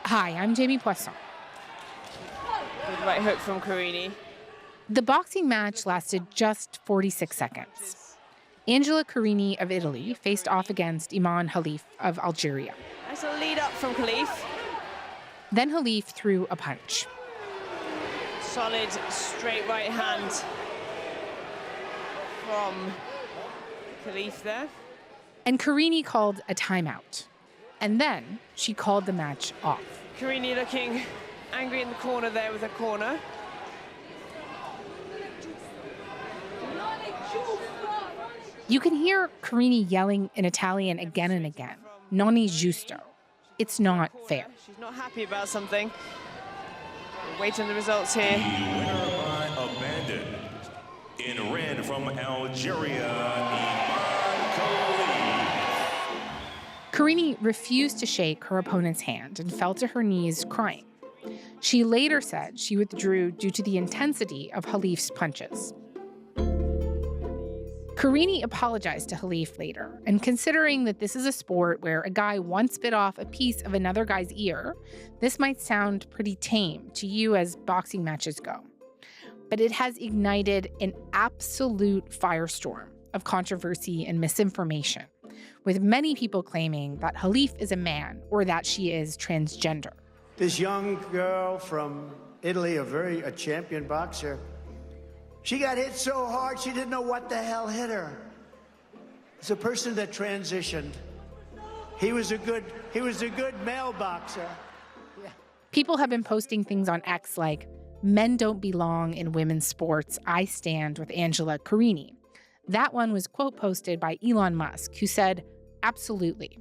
Hi, I'm Jamie Poisson. Good right hook from Carini. The boxing match lasted just 46 seconds. Angela Carini of Italy faced off against Iman Khalif of Algeria. Nice little lead up from Khalif. Then Khalif threw a punch. Solid straight right hand from Khalif there. And Carini called a timeout. And then she called the match off. Carini looking angry in the corner there with a corner. You can hear Carini yelling in Italian again and again. Non è giusto. It's not fair. She's not happy about something. We're waiting the results here. The winner by abandoned. In red from Algeria, Iman Khalif. Carini refused to shake her opponent's hand and fell to her knees crying. She later said she withdrew due to the intensity of Khalif's punches. Carini apologized to Khalif later, and considering that this is a sport where a guy once bit off a piece of another guy's ear, this might sound pretty tame to you as boxing matches go. But it has ignited an absolute firestorm of controversy and misinformation, with many people claiming that Khalif is a man or that she is transgender. This young girl from Italy, a champion boxer, she got hit so hard she didn't know what the hell hit her. It's a person that transitioned. He was a good male boxer. Yeah. People have been posting things on X like, "Men don't belong in women's sports. I stand with Angela Carini." That one was quote posted by Elon Musk, who said, "Absolutely."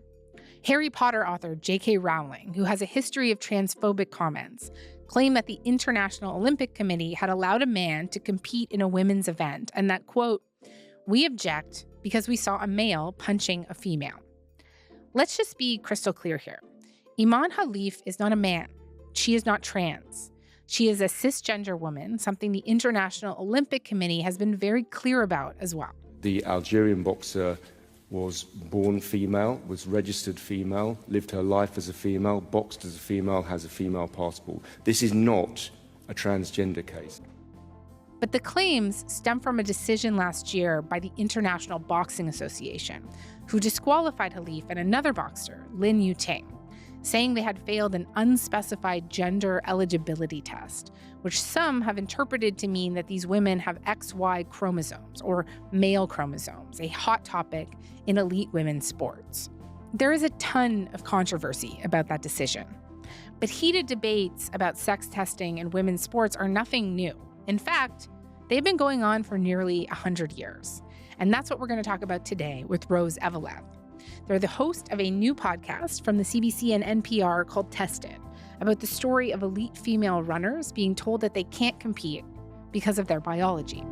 Harry Potter author J.K. Rowling, who has a history of transphobic comments, claimed that the International Olympic Committee had allowed a man to compete in a women's event and that, quote, "We object because we saw a male punching a female." Let's just be crystal clear here. Iman Khalif is not a man. She is not trans. She is a cisgender woman, something the International Olympic Committee has been very clear about as well. The Algerian boxer was born female, was registered female, lived her life as a female, boxed as a female, has a female passport. This is not a transgender case. But the claims stem from a decision last year by the International Boxing Association, who disqualified Khalif and another boxer, Lin Yuting, saying they had failed an unspecified gender eligibility test, which some have interpreted to mean that these women have XY chromosomes, or male chromosomes, a hot topic in elite women's sports. There is a ton of controversy about that decision. But heated debates about sex testing in women's sports are nothing new. In fact, they've been going on for nearly 100 years. And that's what we're going to talk about today with Rose Evelev. They're the host of a new podcast from the CBC and NPR called Tested, about the story of elite female runners being told that they can't compete because of their biology.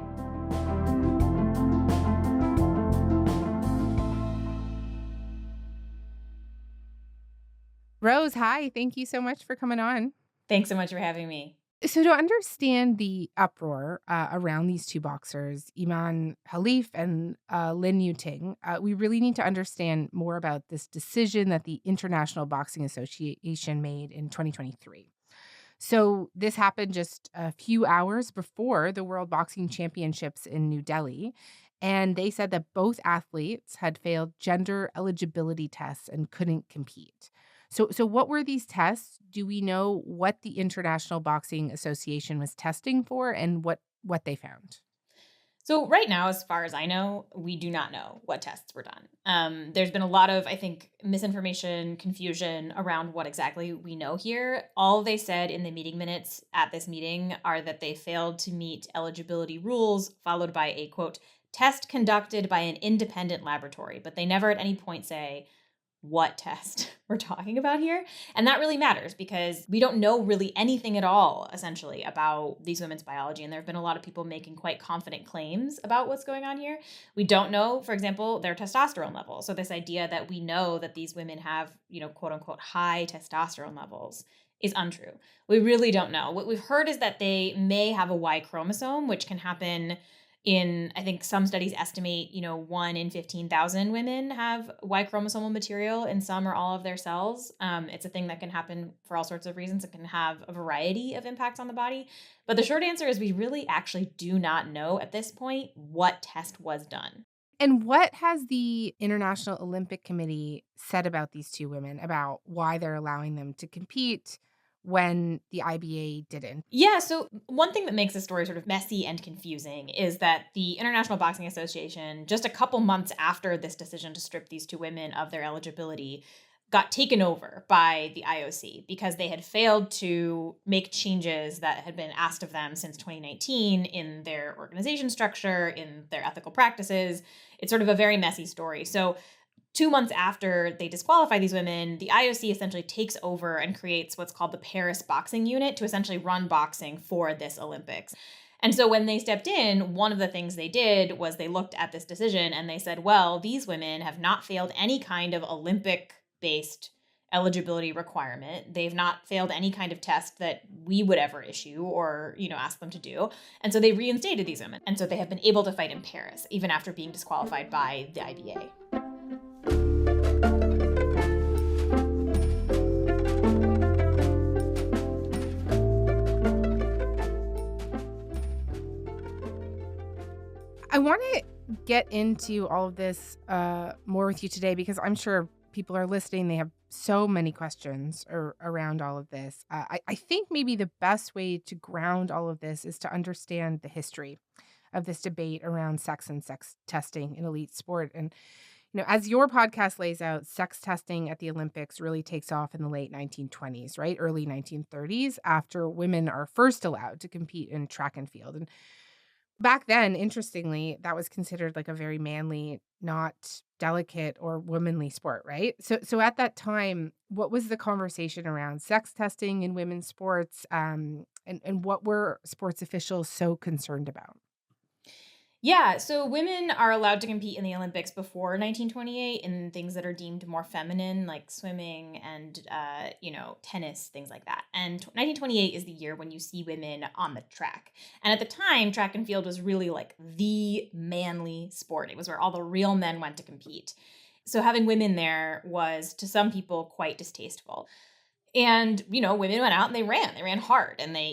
Rose, hi. Thank you so much for coming on. Thanks so much for having me. So to understand the uproar around these two boxers, Iman Khalif and Lin Yuting, we really need to understand more about this decision that the International Boxing Association made in 2023. So this happened just a few hours before the World Boxing Championships in New Delhi, and they said that both athletes had failed gender eligibility tests and couldn't compete. So what were these tests? Do we know what the International Boxing Association was testing for and what they found? So right now, as far as I know, we do not know what tests were done. There's been a lot of, I think, misinformation, confusion around what exactly we know here. All they said in the meeting minutes at this meeting are that they failed to meet eligibility rules, followed by a, quote, test conducted by an independent laboratory. But they never at any point say what test we're talking about here. And that really matters because we don't know really anything at all, essentially, about these women's biology. And there have been a lot of people making quite confident claims about what's going on here. We don't know, for example, their testosterone levels. So this idea that we know that these women have, quote unquote, high testosterone levels is untrue. We really don't know. What we've heard is that they may have a Y chromosome, which can happen I think some studies estimate, 1 in 15,000 women have Y chromosomal material in some or all of their cells. It's a thing that can happen for all sorts of reasons. It can have a variety of impacts on the body. But the short answer is we really actually do not know at this point what test was done. And what has the International Olympic Committee said about these two women, about why they're allowing them to compete when the IBA didn't? Yeah, so one thing that makes this story sort of messy and confusing is that the International Boxing Association, just a couple months after this decision to strip these two women of their eligibility, got taken over by the IOC because they had failed to make changes that had been asked of them since 2019 in their organization structure, in their ethical practices. It's sort of a very messy story. So 2 months after they disqualify these women, the IOC essentially takes over and creates what's called the Paris Boxing Unit to essentially run boxing for this Olympics. And so when they stepped in, one of the things they did was they looked at this decision and they said, well, these women have not failed any kind of Olympic-based eligibility requirement. They've not failed any kind of test that we would ever issue or, ask them to do. And so they reinstated these women. And so they have been able to fight in Paris, even after being disqualified by the IBA. I want to get into all of this more with you today because I'm sure people are listening. They have so many questions around all of this. I think maybe the best way to ground all of this is to understand the history of this debate around sex and sex testing in elite sport. And, as your podcast lays out, sex testing at the Olympics really takes off in the late 1920s, right? Early 1930s, after women are first allowed to compete in track and field. And back then, interestingly, that was considered like a very manly, not delicate or womanly sport, right? So at that time, what was the conversation around sex testing in women's sports, and what were sports officials so concerned about? Yeah, so women are allowed to compete in the Olympics before 1928 in things that are deemed more feminine, like swimming and, tennis, things like that. And 1928 is the year when you see women on the track. And at the time, track and field was really like the manly sport. It was where all the real men went to compete. So having women there was, to some people, quite distasteful. And, women went out and they ran hard and they,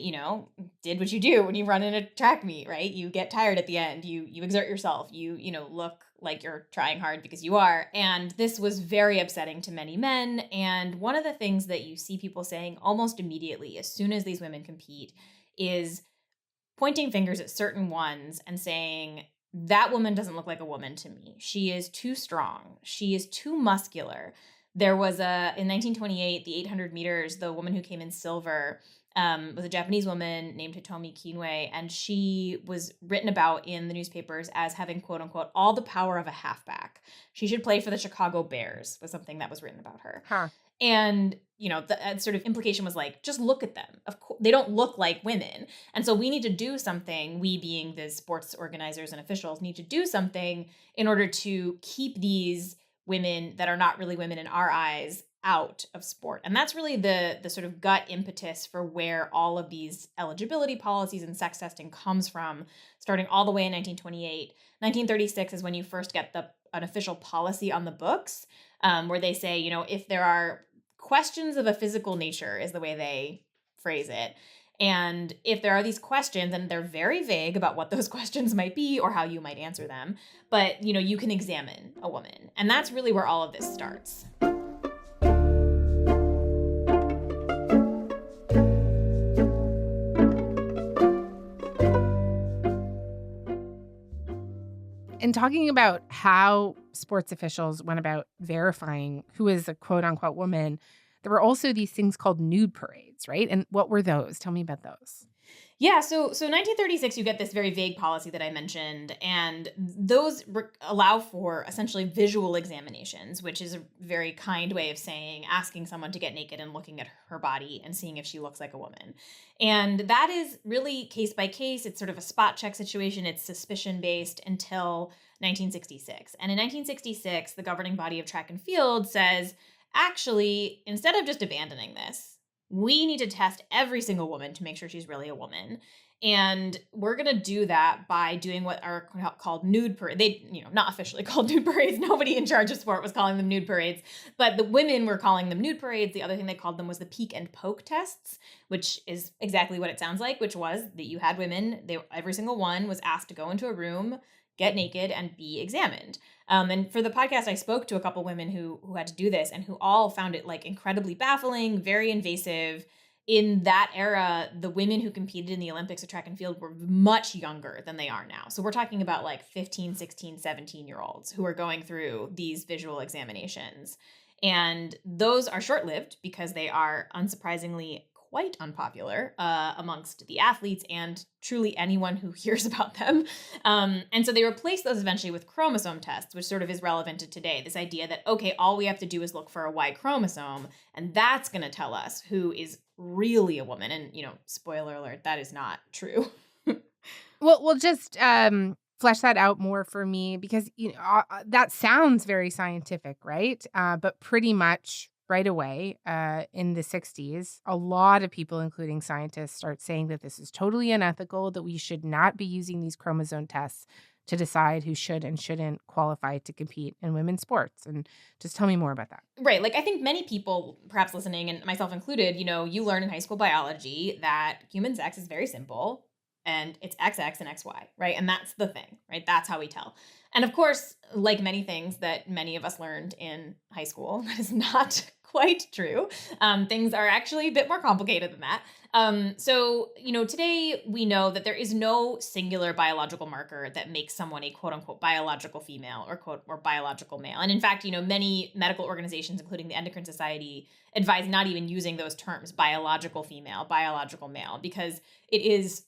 did what you do when you run in a track meet, right? You get tired at the end, you exert yourself, you look like you're trying hard because you are. And this was very upsetting to many men. And one of the things that you see people saying almost immediately, as soon as these women compete, is pointing fingers at certain ones and saying, that woman doesn't look like a woman to me. She is too strong. She is too muscular. There was in 1928, the 800 meters, the woman who came in silver was a Japanese woman named Hitomi Kinwei, and she was written about in the newspapers as having, quote unquote, all the power of a halfback. She should play for the Chicago Bears, was something that was written about her. Huh. And, the sort of implication was like, just look at them. Of course, they don't look like women. And so we need to do something, we being the sports organizers and officials need to do something in order to keep these women that are not really women in our eyes out of sport. And that's really the sort of gut impetus for where all of these eligibility policies and sex testing comes from, starting all the way in 1928. 1936 is when you first get an official policy on the books, where they say, if there are questions of a physical nature, is the way they phrase it. And if there are these questions, and they're very vague about what those questions might be or how you might answer them, but, you can examine a woman. And that's really where all of this starts. And talking about how sports officials went about verifying who is a quote unquote woman, there were also these things called nude parades, right? And what were those? Tell me about those. Yeah, so 1936, you get this very vague policy that I mentioned, and those allow for essentially visual examinations, which is a very kind way of saying asking someone to get naked and looking at her body and seeing if she looks like a woman. And that is really case by case. It's sort of a spot check situation. It's suspicion based until 1966. And in 1966, the governing body of track and field says, actually, instead of just abandoning this, we need to test every single woman to make sure she's really a woman. And we're going to do that by doing what are called nude parades. They, not officially called nude parades. Nobody in charge of sport was calling them nude parades, but the women were calling them nude parades. The other thing they called them was the peek and poke tests, which is exactly what it sounds like, which was that you had women, every single one was asked to go into a room, get naked, and be examined. And for the podcast, I spoke to a couple women who had to do this and who all found it like incredibly baffling, very invasive. In that era, the women who competed in the Olympics of track and field were much younger than they are now. So we're talking about like 15, 16, 17-year-olds who are going through these visual examinations. And those are short-lived because they are unsurprisingly quite unpopular amongst the athletes and truly anyone who hears about them. And so they replaced those eventually with chromosome tests, which sort of is relevant to today. This idea that, okay, all we have to do is look for a Y chromosome, and that's going to tell us who is really a woman. And, spoiler alert, that is not true. Well, we'll just flesh that out more for me because that sounds very scientific, right? But pretty much right away in the 60s, a lot of people, including scientists, start saying that this is totally unethical, that we should not be using these chromosome tests to decide who should and shouldn't qualify to compete in women's sports. And just tell me more about that. Right. Like, I think many people, perhaps listening, and myself included, you learn in high school biology that human sex is very simple and it's XX and XY, right? And that's the thing, right? That's how we tell. And of course, like many things that many of us learned in high school, that is not quite true. Things are actually a bit more complicated than that. So, today we know that there is no singular biological marker that makes someone a quote unquote biological female or biological male. And in fact, many medical organizations, including the Endocrine Society, advise not even using those terms, biological female, biological male, because it is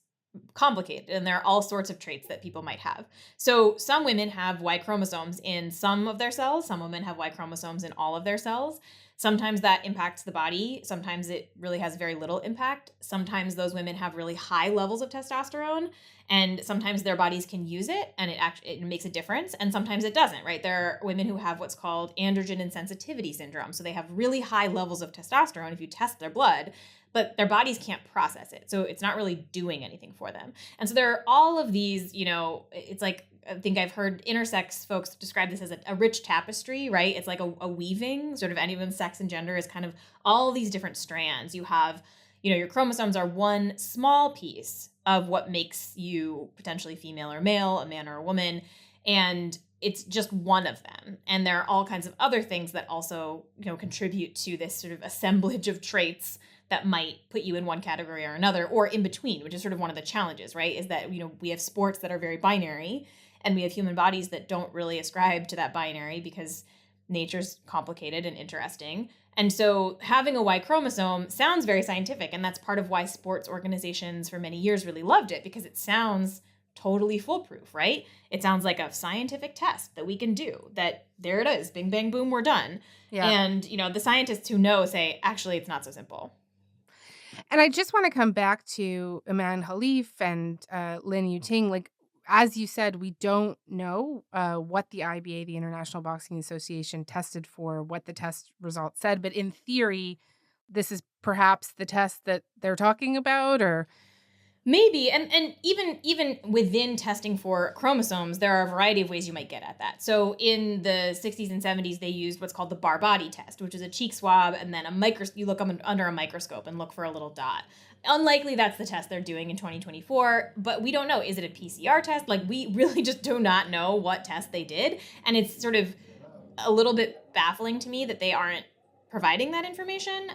complicated and there are all sorts of traits that people might have. So some women have Y chromosomes in some of their cells. Some women have Y chromosomes in all of their cells. Sometimes that impacts the body. Sometimes it really has very little impact. Sometimes those women have really high levels of testosterone, and sometimes their bodies can use it and it makes a difference. And sometimes it doesn't, right? There are women who have what's called androgen insensitivity syndrome. So they have really high levels of testosterone if you test their blood, but their bodies can't process it. So it's not really doing anything for them. And so there are all of these, it's like, I think I've heard intersex folks describe this as a rich tapestry, right? It's like a weaving, sort of anyone's sex and gender is kind of all these different strands. You have, your chromosomes are one small piece of what makes you potentially female or male, a man or a woman. And it's just one of them. And there are all kinds of other things that also, contribute to this sort of assemblage of traits that might put you in one category or another, or in between, which is sort of one of the challenges, right? Is that, we have sports that are very binary, and we have human bodies that don't really ascribe to that binary because nature's complicated and interesting. And so having a Y chromosome sounds very scientific, and that's part of why sports organizations for many years really loved it, because it sounds totally foolproof, right? It sounds like a scientific test that we can do, that there it is, bing, bang, boom, we're done. Yeah. And, the scientists who know say, actually, it's not so simple. And I just want to come back to Iman Khalif and Lin Yuting. Like, as you said, we don't know what the IBA, the International Boxing Association, tested for, what the test results said. But in theory, this is perhaps the test that they're talking about, or... Maybe. And even within testing for chromosomes, there are a variety of ways you might get at that. So in the 60s and 70s, they used what's called the bar body test, which is a cheek swab and then you look under a microscope and look for a little dot. Unlikely that's the test they're doing in 2024, but we don't know. Is it a PCR test? Like, we really just do not know what test they did. And it's sort of a little bit baffling to me that they aren't providing that information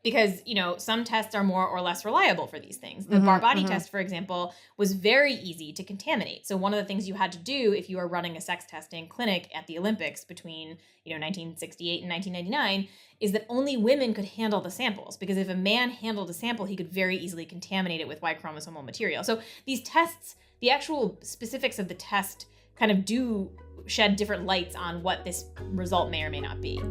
because, some tests are more or less reliable for these things. The bar body test, for example, was very easy to contaminate. So one of the things you had to do if you were running a sex testing clinic at the Olympics between, 1968 and 1999 is that only women could handle the samples, because if a man handled a sample, he could very easily contaminate it with Y chromosomal material. So these tests, the actual specifics of the test kind of do shed different lights on what this result may or may not be.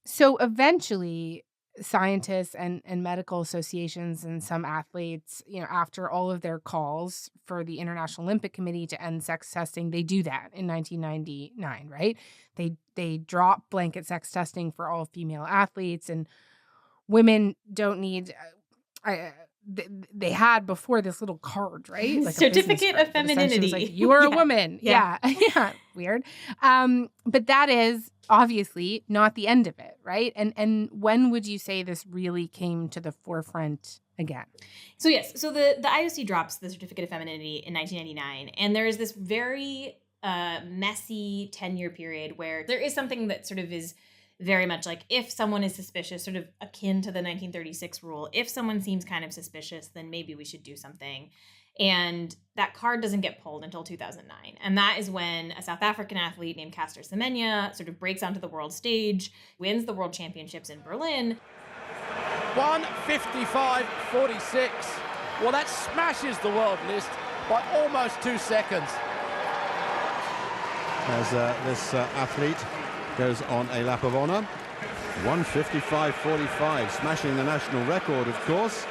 So eventually, scientists and medical associations and some athletes, after all of their calls for the International Olympic Committee to end sex testing, they do that in 1999, right? They drop blanket sex testing for all female athletes, and women don't need. They had before this little card, right? Like certificate of femininity. Like, you are a woman. Yeah. Yeah. Weird. But that is obviously not the end of it, right? And when would you say this really came to the forefront again? So yes, so the IOC drops the certificate of femininity in 1999, and there is this very messy 10-year period where there is something that sort of is very much like, if someone is suspicious, sort of akin to the 1936 rule, if someone seems kind of suspicious, then maybe we should do something. And that card doesn't get pulled until 2009. And that is when a South African athlete named Caster Semenya sort of breaks onto the world stage, wins the world championships in Berlin. 1:55.46. Well, that smashes the world list by almost 2 seconds. As this athlete goes on a lap of honor. 1:55.45, smashing the national record, of course.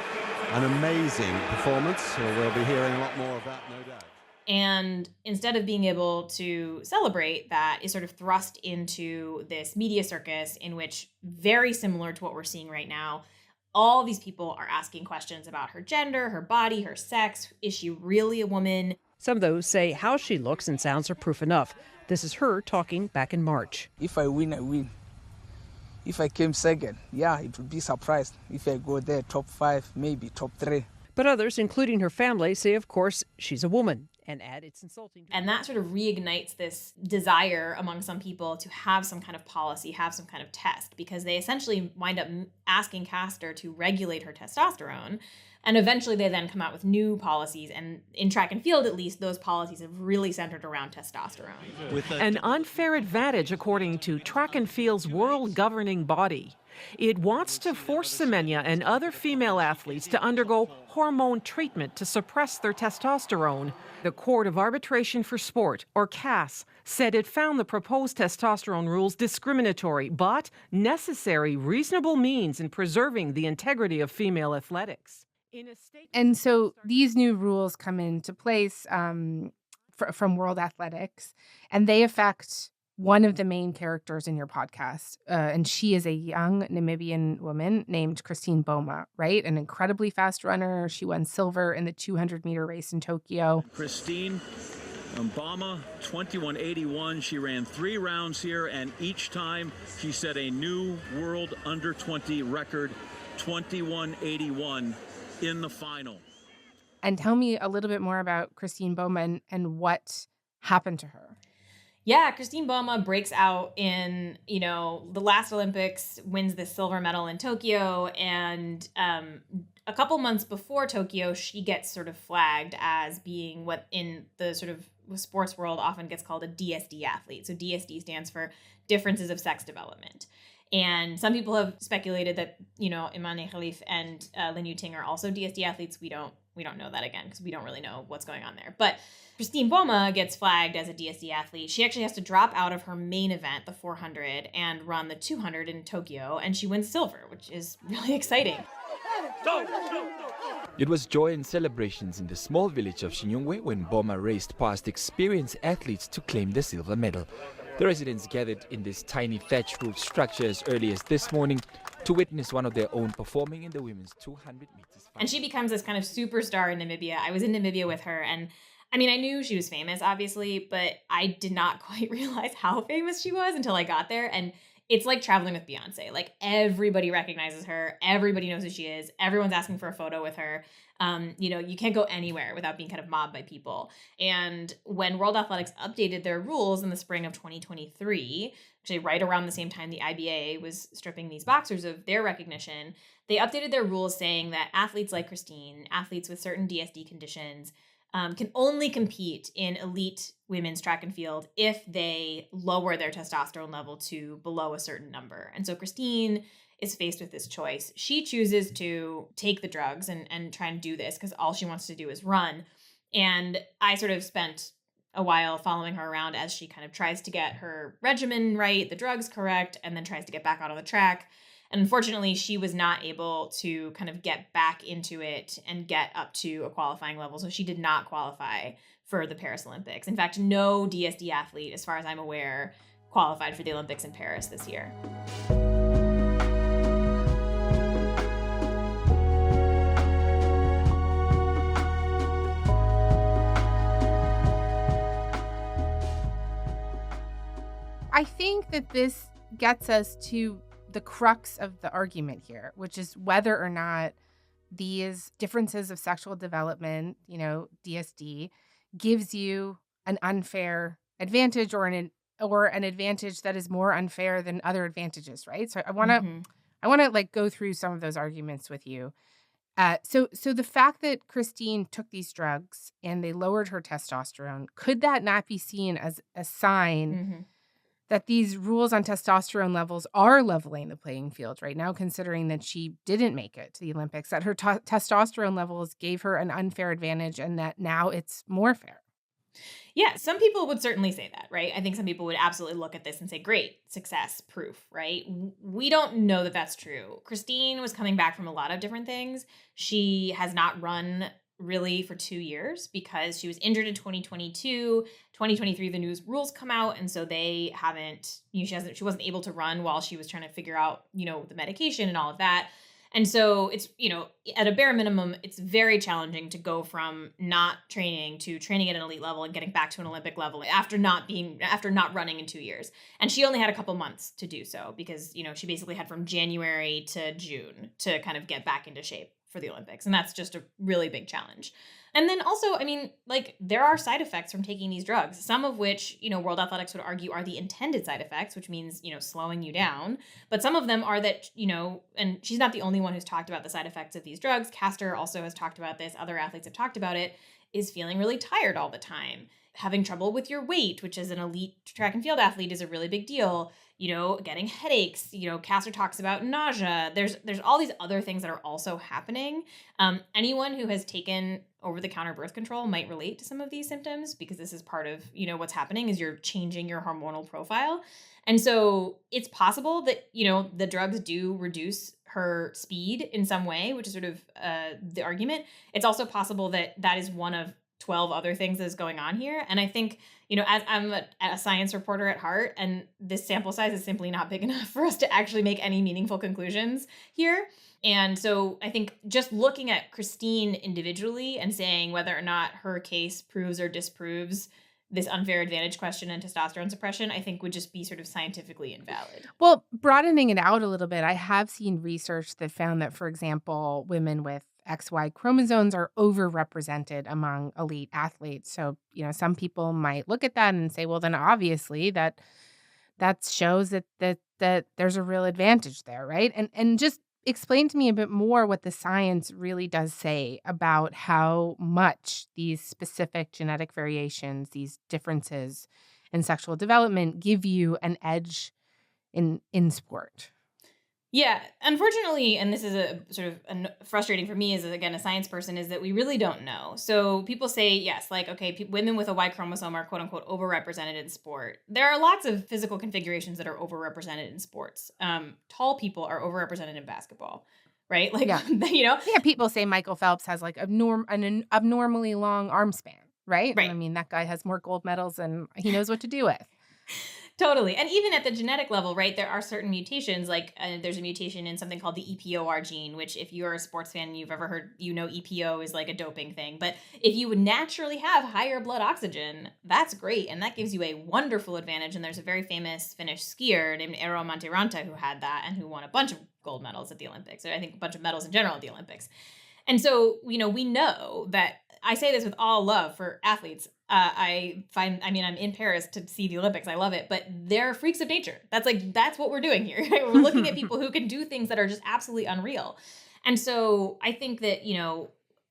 An amazing performance. So we'll be hearing a lot more of that, no doubt. And instead of being able to celebrate that, is sort of thrust into this media circus in which, very similar to what we're seeing right now, all these people are asking questions about her gender, her body, her sex. Is she really a woman? Some of those say how she looks and sounds are proof enough. This is her talking back in March. If I win, I win. If I came second, yeah, it would be surprised. If I go there, top 5, maybe top 3. But others, including her family, say, of course, she's a woman, and add it's insulting. And that sort of reignites this desire among some people to have some kind of policy, have some kind of test, because they essentially wind up asking Caster to regulate her testosterone. And eventually they then come out with new policies. And in track and field, at least, those policies have really centered around testosterone. An unfair advantage, according to track and field's world governing body. It wants to force Semenya and other female athletes to undergo hormone treatment to suppress their testosterone. The Court of Arbitration for Sport, or CAS, said it found the proposed testosterone rules discriminatory, but necessary, reasonable means in preserving the integrity of female athletics. And so these new rules come into place from World Athletics, and they affect one of the main characters in your podcast. And she is a young Namibian woman named Christine Boma, right? An incredibly fast runner. She won silver in the 200-meter race in Tokyo. Christine Boma, 21:81. She ran 3 rounds here, and each time she set a new world under-20 record, 21:81. In the final. And tell me a little bit more about Christine Boma and what happened to her. Yeah, Christine Boma breaks out in, the last Olympics, wins the silver medal in Tokyo, and a couple months before Tokyo, she gets sort of flagged as being what in the sort of sports world often gets called a DSD athlete. So DSD stands for differences of sex development. And some people have speculated that, Imane Khalif and Lin Yuting are also DSD athletes. We don't know that again because we don't really know what's going on there. But Christine Boma gets flagged as a DSD athlete. She actually has to drop out of her main event, the 400, and run the 200 in Tokyo, and she wins silver, which is really exciting. It was joy and celebrations in the small village of Shinyongwe when Boma raced past experienced athletes to claim the silver medal. The residents gathered in this tiny thatch roof structure as early as this morning to witness one of their own performing in the women's 200 meters. And she becomes this kind of superstar in Namibia. I was in Namibia with her, and I knew she was famous, obviously, but I did not quite realize how famous she was until I got there. And it's like traveling with Beyonce. Like, everybody recognizes her. Everybody knows who she is. Everyone's asking for a photo with her. You can't go anywhere without being kind of mobbed by people. And when World Athletics updated their rules in the spring of 2023, actually right around the same time the IBA was stripping these boxers of their recognition, they updated their rules saying that athletes like Christine, athletes with certain DSD conditions, can only compete in elite women's track and field if they lower their testosterone level to below a certain number. And so Christine is faced with this choice. She chooses to take the drugs and try and do this because all she wants to do is run. And I sort of spent a while following her around as she kind of tries to get her regimen right, the drugs correct, and then tries to get back out on the track. And unfortunately, she was not able to kind of get back into it and get up to a qualifying level. So she did not qualify for the Paris Olympics. In fact, no DSD athlete, as far as I'm aware, qualified for the Olympics in Paris this year. I think that this gets us to the crux of the argument here, which is whether or not these differences of sexual development, DSD, gives you an unfair advantage or an advantage that is more unfair than other advantages, right? So I want to like go through some of those arguments with you. So the fact that Christine took these drugs and they lowered her testosterone, could that not be seen as a sign that these rules on testosterone levels are leveling the playing field right now, considering that she didn't make it to the Olympics, that her testosterone levels gave her an unfair advantage and that now it's more fair? Yeah, some people would certainly say that, right? I think some people would absolutely look at this and say, great, success, proof, right? We don't know that that's true. Christine was coming back from a lot of different things. She has not run really for 2 years because she was injured in 2022. 2023, the new rules come out. And so they haven't, she wasn't able to run while she was trying to figure out, the medication and all of that. And so it's, at a bare minimum, it's very challenging to go from not training to training at an elite level and getting back to an Olympic level after not running in 2 years. And she only had a couple months to do so because, she basically had from January to June to kind of get back into shape for the Olympics. And that's just a really big challenge. And then also, there are side effects from taking these drugs, some of which, World Athletics would argue are the intended side effects, which means, slowing you down. But some of them are that, and she's not the only one who's talked about the side effects of these drugs. Castor also has talked about this. Other athletes have talked about it, is feeling really tired all the time, having trouble with your weight, which as an elite track and field athlete is a really big deal. Getting headaches, Castor talks about nausea. There's all these other things that are also happening. Anyone who has taken over-the-counter birth control might relate to some of these symptoms because this is part of, what's happening is you're changing your hormonal profile. And so it's possible that, the drugs do reduce her speed in some way, which is sort of the argument. It's also possible that that is one of 12 other things that is going on here. And I think, as I'm a science reporter at heart, and this sample size is simply not big enough for us to actually make any meaningful conclusions here. And so I think just looking at Christine individually and saying whether or not her case proves or disproves this unfair advantage question and testosterone suppression, I think would just be sort of scientifically invalid. Well, broadening it out a little bit, I have seen research that found that, for example, women with XY chromosomes are overrepresented among elite athletes. So, some people might look at that and say, well, then obviously that shows that there's a real advantage there, right? And just explain to me a bit more what the science really does say about how much these specific genetic variations, these differences in sexual development give you an edge in sport. Yeah, unfortunately, and this is a sort of frustrating for me as, again, a science person, is that we really don't know. So people say, yes, women with a Y chromosome are quote unquote overrepresented in sport. There are lots of physical configurations that are overrepresented in sports. Tall people are overrepresented in basketball, right? Yeah, people say Michael Phelps has an abnormally long arm span, right? Right. And that guy has more gold medals and he knows what to do with. Totally. And even at the genetic level, right, there are certain mutations, there's a mutation in something called the EPOR gene, which if you're a sports fan and you've ever heard, EPO is like a doping thing. But if you would naturally have higher blood oxygen, that's great. And that gives you a wonderful advantage. And there's a very famous Finnish skier named Eero Montiranta who had that and who won a bunch of gold medals at the Olympics, or I think a bunch of medals in general at the Olympics. And so, we know that, I say this with all love for athletes. I'm in Paris to see the Olympics. I love it, but they're freaks of nature. That's what we're doing here. We're looking at people who can do things that are just absolutely unreal. And so I think that,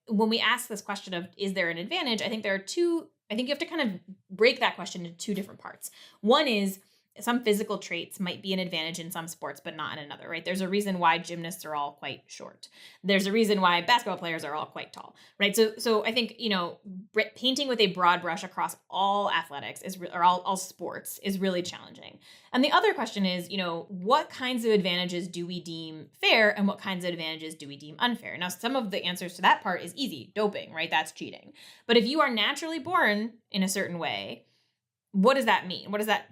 when we ask this question of, is there an advantage? I think you have to kind of break that question into two different parts. One is some physical traits might be an advantage in some sports, but not in another, right? There's a reason why gymnasts are all quite short. There's a reason why basketball players are all quite tall, right? So I think, painting with a broad brush across all athletics or all sports is really challenging. And the other question is, what kinds of advantages do we deem fair and what kinds of advantages do we deem unfair? Now, some of the answers to that part is easy. Doping, right? That's cheating. But if you are naturally born in a certain way, what does that mean? Is that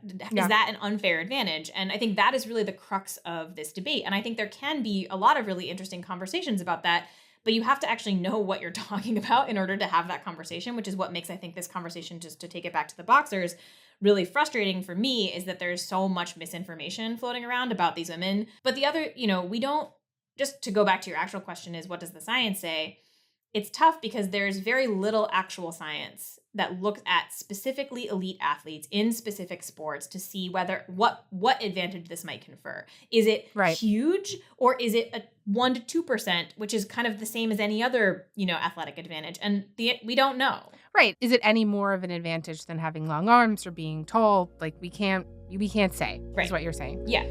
an unfair advantage? And I think that is really the crux of this debate. And I think there can be a lot of really interesting conversations about that, but you have to actually know what you're talking about in order to have that conversation, which is what makes, I think, this conversation, just to take it back to the boxers, really frustrating for me, is that there's so much misinformation floating around about these women. But the other, we don't, just to go back to your actual question is, what does the science say? It's tough because there's very little actual science that looks at specifically elite athletes in specific sports to see whether what advantage this might confer. Is it huge, or is it a 1% to 2%, which is kind of the same as any other, athletic advantage? And we don't know. Right. Is it any more of an advantage than having long arms or being tall? Like we can't say, is what you're saying. Yeah.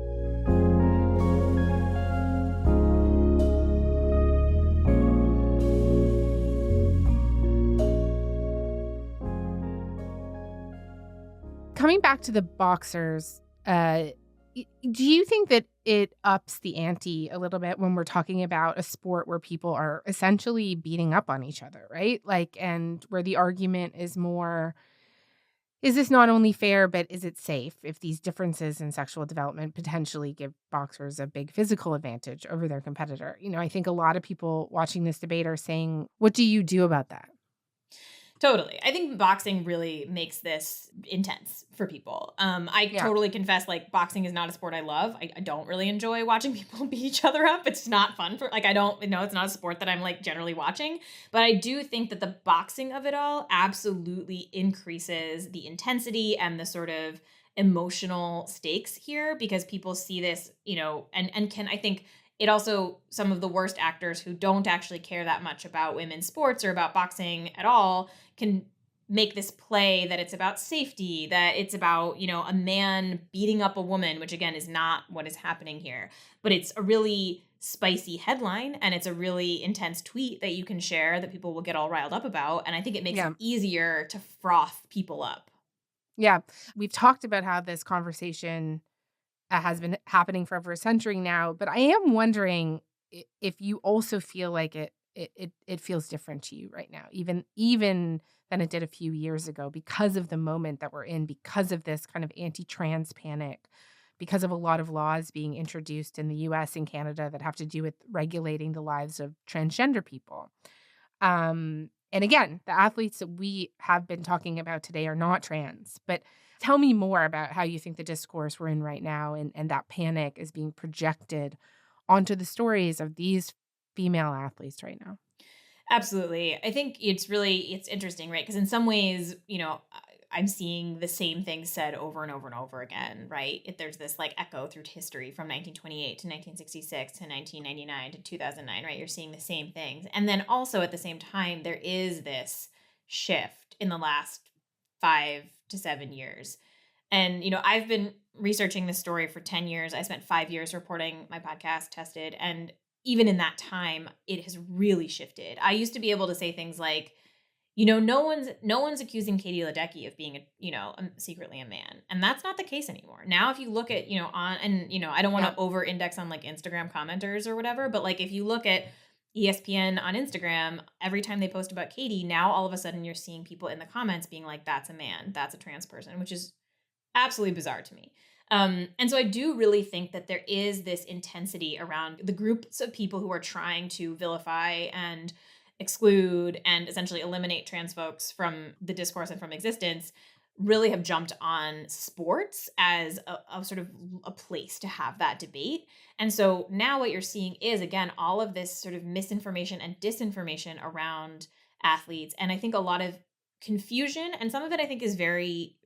Coming back to the boxers, do you think that it ups the ante a little bit when we're talking about a sport where people are essentially beating up on each other, right? And where the argument is more, is this not only fair, but is it safe if these differences in sexual development potentially give boxers a big physical advantage over their competitor? I think a lot of people watching this debate are saying, what do you do about that? Totally. I think boxing really makes this intense for people. I totally confess, boxing is not a sport I love. I don't really enjoy watching people beat each other up. It's not fun it's not a sport that I'm generally watching. But I do think that the boxing of it all absolutely increases the intensity and the sort of emotional stakes here, because people see this, and can, I think, it also, some of the worst actors who don't actually care that much about women's sports or about boxing at all can make this play that it's about safety, that it's about, a man beating up a woman, which again is not what is happening here. But it's a really spicy headline, and it's a really intense tweet that you can share that people will get all riled up about. And I think it makes it easier to froth people up. Yeah. We've talked about how this conversation has been happening for over a century now, but I am wondering if you also feel like it feels different to you right now, even than it did a few years ago, because of the moment that we're in, because of this kind of anti-trans panic, because of a lot of laws being introduced in the US and Canada that have to do with regulating the lives of transgender people. And again, the athletes that we have been talking about today are not trans, but tell me more about how you think the discourse we're in right now and that panic is being projected onto the stories of these female athletes right now. Absolutely. I think it's interesting, right? Because in some ways, I'm seeing the same things said over and over and over again, right? There's this echo through history from 1928 to 1966 to 1999 to 2009, right? You're seeing the same things. And then also at the same time, there is this shift in the last 5 to 7 years. And, I've been researching this story for 10 years. I spent 5 years reporting my podcast, Tested. And even in that time, it has really shifted. I used to be able to say things like, no one's accusing Katie Ledecky of being secretly a man. And that's not the case anymore. Now, if you look at, I don't want to over index on Instagram commenters or whatever, but if you look at ESPN on Instagram, every time they post about Katie, now all of a sudden you're seeing people in the comments being like, that's a man, that's a trans person, which is absolutely bizarre to me. And so I do really think that there is this intensity around the groups of people who are trying to vilify and exclude and essentially eliminate trans folks from the discourse and from existence, really have jumped on sports as a sort of a place to have that debate. And so now what you're seeing is, again, all of this sort of misinformation and disinformation around athletes. And I think a lot of confusion, and some of it I think is very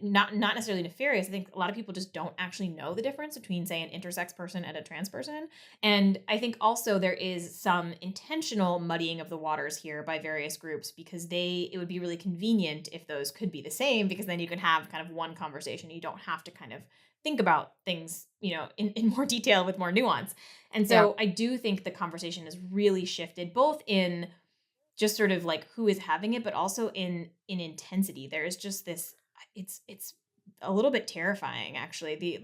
not necessarily nefarious. I think a lot of people just don't actually know the difference between, say, an intersex person and a trans person. And I think also there is some intentional muddying of the waters here by various groups, because it would be really convenient if those could be the same, because then you can have kind of one conversation. You don't have to kind of think about things, in more detail with more nuance. And so I do think the conversation has really shifted, both in just sort of like who is having it, but also in intensity. There is just this, it's a little bit terrifying, actually, the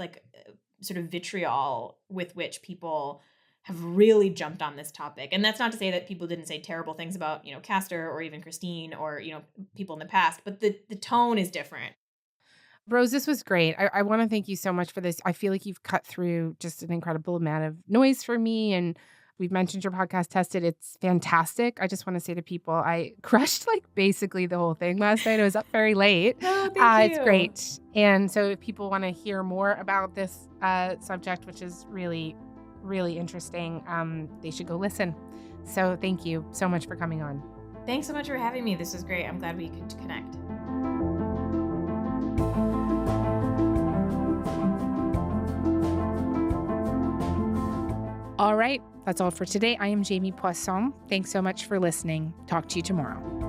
sort of vitriol with which people have really jumped on this topic. And that's not to say that people didn't say terrible things about, Castor or even Christine or, people in the past, but the tone is different. Rose, this was great. I want to thank you so much for this. I feel like you've cut through just an incredible amount of noise for me, and we've mentioned your podcast, Tested. It's fantastic. I just want to say to people, I crushed basically the whole thing last night. I was up very late. Oh, thank you. It's great. And so if people want to hear more about this subject, which is really, really interesting, they should go listen. So thank you so much for coming on. Thanks so much for having me. This was great. I'm glad we could connect. All right. That's all for today. I am Jamie Poisson. Thanks so much for listening. Talk to you tomorrow.